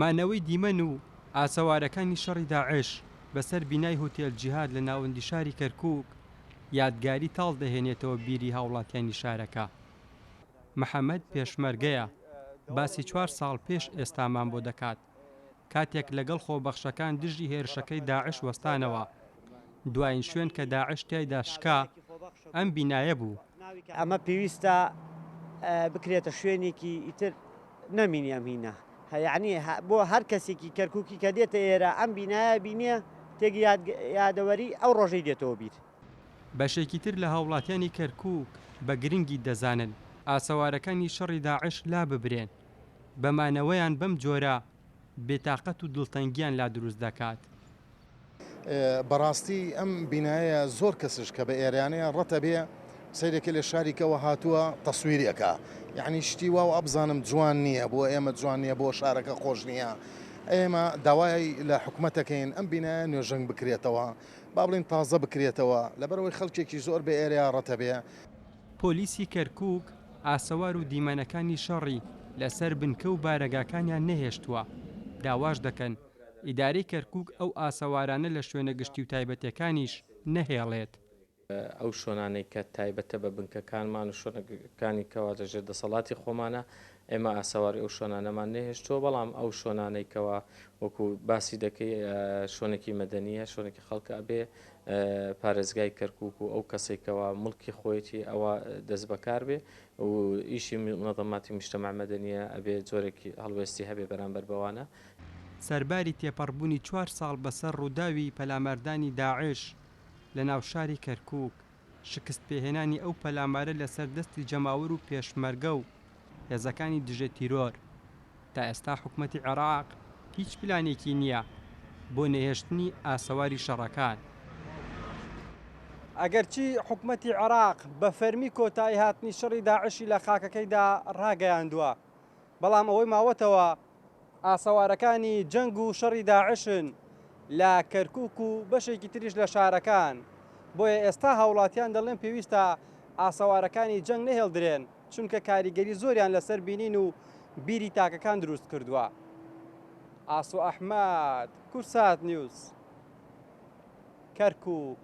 مانەوەی دیمەن و ئاسەوارەکانی شەڕی داعش بەسەر بینای هۆتێل جیهاد لە ناوەندی شاری کەرکووک یادگاری تاڵ دەهێنێتەوە بیری هاوڵاتیانی شارەکە. محەممەد پێشمەرگەیە، باسی 4 ساڵ پێش ئێستامان بۆ دەکات کاتێک لەگەڵ خۆبەخشەکان دژی هێرشەکەی داعش وەستانەوە. دوایین شوێن کە داعش تایدا شکا ئەم بینایە بوو. ئەمە پێویستە بکرێتە شوێنێکی ئیتر نەمینی ئەمینە یعنی بۆ هەر کەسێکی کەرکووکی کە دێتە ئێرە ئەم بینایە بینیە تێگە یادەوەری ئەو ڕۆژەی دێتەوە بیر. بەشێکی تر لە هاوڵاتیانی کەرکووک بە گرنگی دەزانن ئاسەوارەکانی شەڕی داعش لا ببرێن، بەمانەوەیان بەم جۆرە بێتاقەت و دڵتەنگیان لا دروست دەکات. بەڕاستی ئەم بینایە زۆر کەسش کە بە ئێرانەیە ڕەتە بێ سیرێکی لە شاریکەوە هاتووە تەسویریەکە، یعنی شتی وا و ئەبزانم جوان نییە بۆ ئێمە جوان نییە بۆ شارەکە خۆش نییە. ئێمە داوای لە حکوومەتەکەین ئەم بینایە نوێژەنگ بکرێتەوە، با بڵین تازە بکرێتەوە لەبەرەوەی خەڵکێکی زۆر بە ئێریا ڕەتە بێ. پۆلیسی کەرکووک ئاسەوار و دیمەنەکانی شەڕی لەسەر بنکە و بارەگاکانیان نەهێشتووە. داواش دەکەن ئیدارەی کەرکووک ئەو ئاسەوارانە لە شوێنە گشتی و تایبەتەکانیش نەهێڵێت. ئەو شۆنانەی کە تایبەتە بە بنکەکانمان و شوێنەکانی کەوا دەژێت دەسەڵاتی خۆمانە ئێمە ئاسەواری ئەو شۆنانەمان نەهێشتووە، بەڵام ئەو شۆنانەی کەوا وەکو باسی دەکەی شوێنێکی مەدەنیە شوێنێکی خەڵکە ئەبێ پارێزگای کەرکووک و ئەو کەسێکەوە مڵکی خۆیەتی ئەوە دەست بەکار بێ و ئیشی منەظەماتی نیشتەماع مەدەنیە ئەبێ جۆرێکی هەڵوێستی هەبێ بەرامبەر بەوانە. سەرباری تێپەڕبوونی 4 ساڵ بەسەر ڕووداوی پەلامەردانی داعش لە ناو شاری کەرکووک، شکست پێهێنانی ئەو پەلامارە لەسەر دەستی جەماوەر و پێشمەرگە و هێزەکانی دژە تیرۆر، تا ئێستا حکوومەتی عێراق هیچ پلانێکی نییە بۆ نەهێشتنی ئاسەواری شەڕەکان. ئەگەرچی حکوومەتی عێراق بە فەرمی کۆتایی هاتنی شەڕی داعشی لە خاکەکەیدا ڕاگەیاندووە، بەڵام ئەوەی ماوەتەوە ئاسەوارەکانی جەنگ و شەڕی داعشن لە کەرکووک و بەشێکی تریش لە شارەکان. بۆیە ئێستا هاوڵاتیان دەڵێن پێویستە ئاسەوارەکانی جەنگ نەهێڵدرێن، چونکە کاریگەری زۆریان لەسەر بینین و بیری تاکەکان دروست کردووە. ئاسۆ ئەحمەد، کورسات نیوز، کەرکووک.